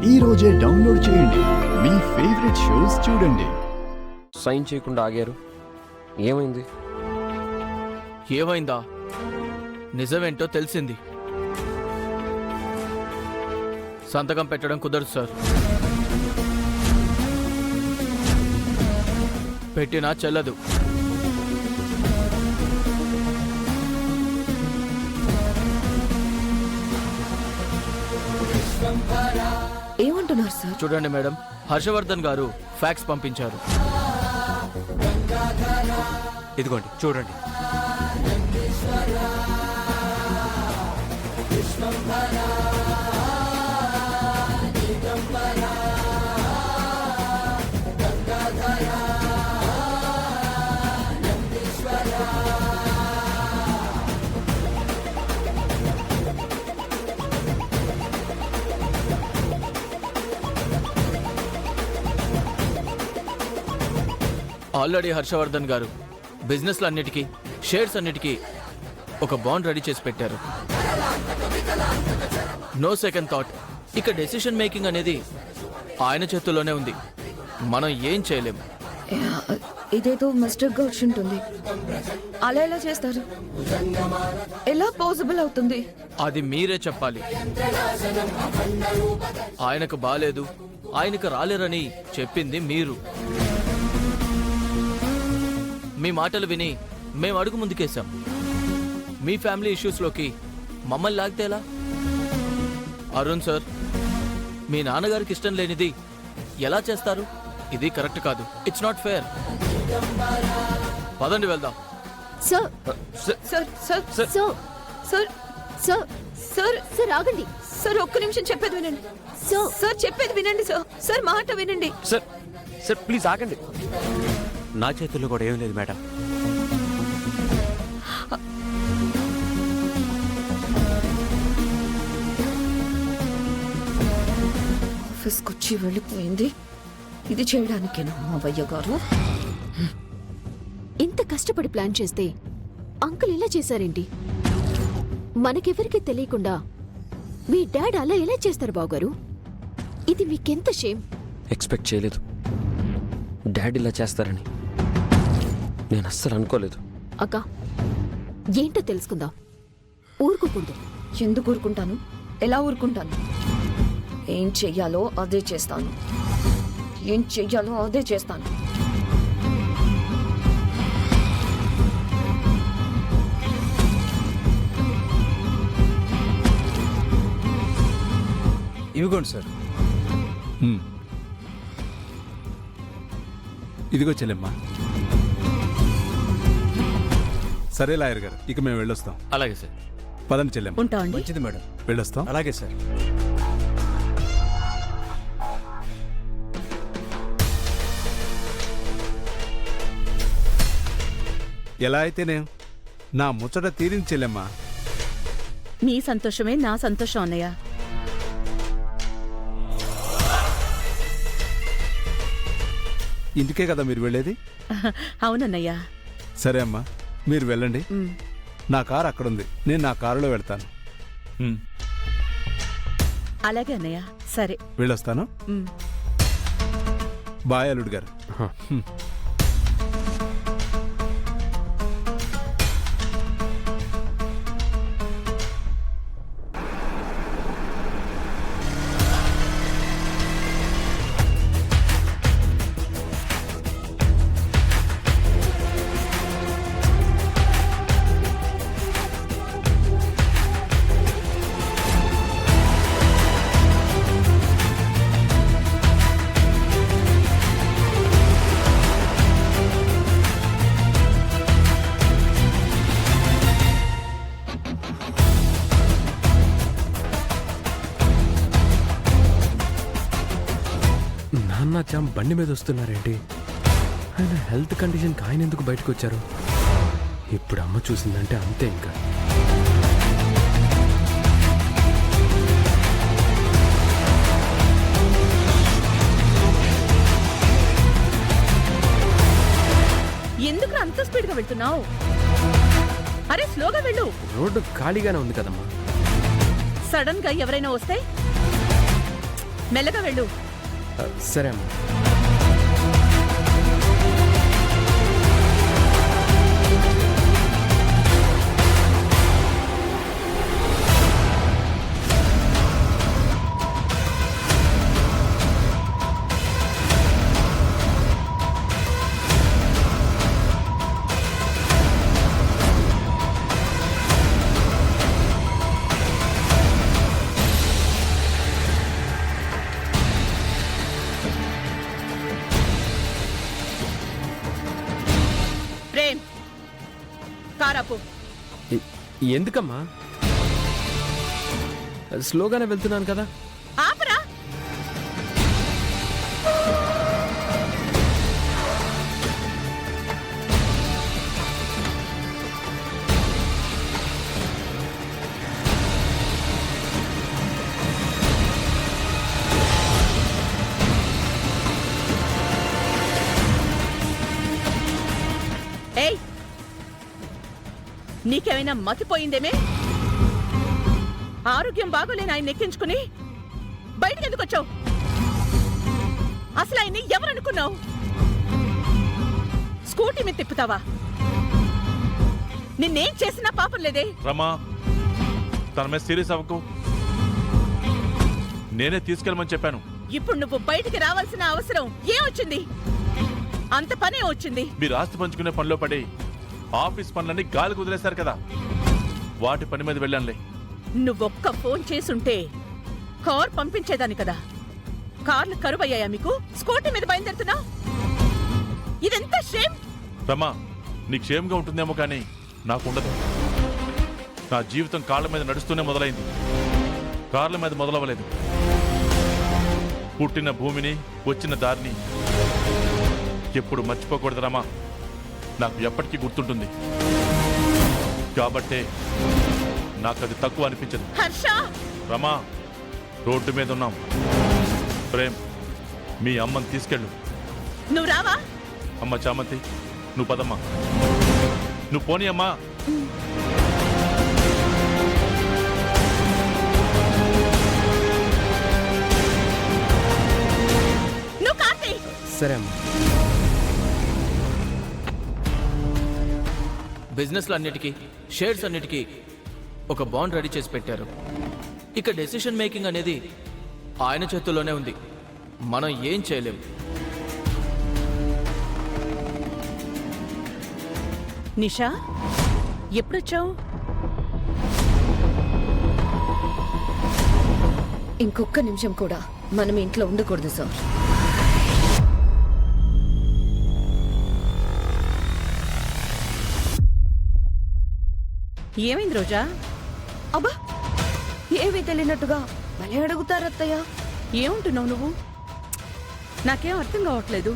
ఈ రోజే డౌన్లోడ్ చేయండి. మీ ఫేవరెట్ షోస్ చూడండి. సైన్ చేయకుండా ఆగారు, ఏమైంది? ఏమైందా? నిజమేంటో తెలిసింది. సంతకం పెట్టడం కుదరదు సార్. పెట్టినా చెల్లదు. ఏమంటున్నారు సార్? చూడండి మేడం, హర్షవర్ధన్ గారు ఫ్యాక్స్ పంపించారు. ఇదిగోండి చూడండి. ఆల్రెడీ హర్షవర్ధన్ గారు బిజినెస్లు అన్నిటికీ, షేర్స్ అన్నిటికీ ఒక బాండ్ రెడీ చేసి పెట్టారు. No second thought. ఇక డెసిషన్ మేకింగ్ అనేది ఆయన చేతుల్లోనే ఉంది. మనం ఏం చేయలేం. ఇదేదో మిస్టేక్ గా వచ్చి ఉంటుంది. అలా ఎలా చేస్తారు? ఎలా పాసిబుల్ అవుతుంది? అది మీరే చెప్పాలి. ఆయనకు బాలేదు, ఆయనకు రాలేరని చెప్పింది మీరు. మీ మాటలు విని మేము అడుగు ముందుకేశాం. మీ ఫ్యామిలీ ఇష్యూస్లోకి మమ్మల్ని లాగితే ఎలా? అరుణ్ సార్, మీ నాన్నగారికి ఇష్టం లేనిది ఎలా చేస్తారు? ఇది కరెక్ట్ కాదు. It's not fair. పదండి వెళ్దాం. Sir sir sir sir sir sir sir sir ఆగండి. సార్ ఒక్క నిమిషం చెప్పేది వినండి. సార్ సార్ చెప్పేది వినండి. సార్ సార్ మాట వినండి. సార్ సార్ ప్లీజ్ ఆగండి. నా చేతుల్లో కూడా ఏం లేదు మేడం. ఆఫీస్కి వచ్చి వెళ్ళిపోయింది. ఇది చేయడానికేనా మావయ్య గారు? ఇంత కష్టపడి ప్లాన్ చేస్తే అంకుల్ ఇలా చేశారేంటి? మనకెవరికి తెలియకుండా మీ డాడ్ అలా ఎలా చేస్తారు బావగారు? ఇది మీకెంత షేమ్. ఎక్స్పెక్ట్ చేయలేదు డాడీ ఇలా చేస్తారని. నేను అస్సలు అనుకోలేదు. అక్క, ఏంటో తెలుసుకుందాం. ఊరుకోకుండా. ఎందుకు ఊరుకుంటాను? ఎలా ఊరుకుంటాను? ఏం చెయ్యాలో అదే చేస్తాను. ఏం చెయ్యాలో అదే చేస్తాను. ఇవిగోండి సార్. ఇదిగో చెల్లెమ్మ. సరే లాయర్ గారు, ఇక మేము వెళ్ళొస్తాం. అలాగే సార్. పదండి చెల్లెమ్మ. ఉంటాండి. మంచిది మేడం, వెళ్ళొస్తాం. అలాగే సార్. ఎలా అయితేనే నా ముచ్చట తీరింది చెల్లెమ్మ. నీ సంతోషమే నా సంతోషం అన్నయ్య. ఇంటికే కదా మీరు వెళ్ళేది? అవునన్నయ్య. సరే అమ్మా, మీరు వెళ్ళండి. నా కారు అక్కడుంది, నేను నా కారులో వెళ్తాను. అలాగే అన్నయ్య. సరే, వెళ్ళొస్తాను. బాయ్ అల్లుడు గారు. నాన్న జామ్ బండి మీద వస్తున్నారేంటి? ఆయన హెల్త్ కండిషన్కి ఆయన ఎందుకు బయటకు వచ్చారు? ఇప్పుడు అమ్మ చూసిందంటే అంతే ఇంకా. ఎందుకు అంత స్పీడ్ గా వెళ్తున్నావు? అరే స్లోగా వెళ్ళు. రోడ్డు ఖాళీగానే ఉంది కదమ్మా. సడన్ గా ఎవరైనా వస్తే మెల్లగా వెళ్ళు. సరే అమ్మా. ప్రేమ్, కారాపు. ఎందుకమ్మా? స్లోగానే వెళ్తున్నాను కదా. ఆపరా. ఏయ్, నీకేమైనా మతిపోయిందేమే? ఆరోగ్యం బాగోలేని ఆయన ఎక్కించుకుని బయటికి ఎందుకు వచ్చావు? అసలు ఆయన్ని ఎవరనుకున్నావు? స్కూటీ మీద తిప్పుతావా? నిన్నేం చేసినా పాపం లేదే. రమా, తన మీద సీరియస్ అవ్వకు. నేనే తీసుకెళ్ళమని చెప్పాను. ఇప్పుడు నువ్వు బయటికి రావాల్సిన అవసరం ఏమొచ్చింది? అంత పనే వచ్చింది. మీరు ఆస్తి పంచుకునే పనిలో పడి ఆఫీస్ పనులన్నీ గాలికి వదిలేశారు కదా, వాటి పని మీద వెళ్ళానులే. నువ్వొక్క ఫోన్ చేసుంటే కార్ పంపించేదాన్ని కదా. కార్లు కరువయ్యాయా మీకు? స్కూటీ మీద బయలుదేరుతున్నావు? ఇదెంత షేమ్. రమా, నీకు క్షేమంగా ఉంటుందేమో కానీ నాకుండదు. నా జీవితం కాళ్ళ మీద నడుస్తూనే మొదలైంది, కార్ల మీద మొదలవ్వలేదు. పుట్టిన భూమిని, వచ్చిన దారిని ఎప్పుడు మర్చిపోకూడదు రమా. నాకు ఎప్పటికీ గుర్తుంటుంది. కాబట్టే నాకు అది తక్కువ అనిపించదు. హర్ష, రమా, రోడ్డు మీద ఉన్నాం. ప్రేమ్, మీ అమ్మని తీసుకెళ్ళు. నువ్వు రావా? అమ్మ చామంతి, నువ్వు పదమ్మా. నువ్వు పోనీ అమ్మా. నువ్వు కార్తీ. సరే అమ్మా. బిజినెస్లు అన్నిటికీ, షేర్స్ అన్నిటికీ ఒక బాండ్ రెడీ చేసి పెట్టారు. ఇక డెసిషన్ మేకింగ్ అనేది ఆయన చేతుల్లోనే ఉంది. మనం ఏం చేయలేం. నిషా, ఎప్పుడొచ్చావు? ఇంకొక్క నిమిషం కూడా మనం ఇంట్లో ఉండకూడదు సార్. ఏమైంది రోజా? అబ్బా, ఏమీ తెలియనట్టుగా భలే అడుగుతారత్తయ్య. ఏముంటున్నావు నువ్వు? నాకేం అర్థం కావట్లేదు.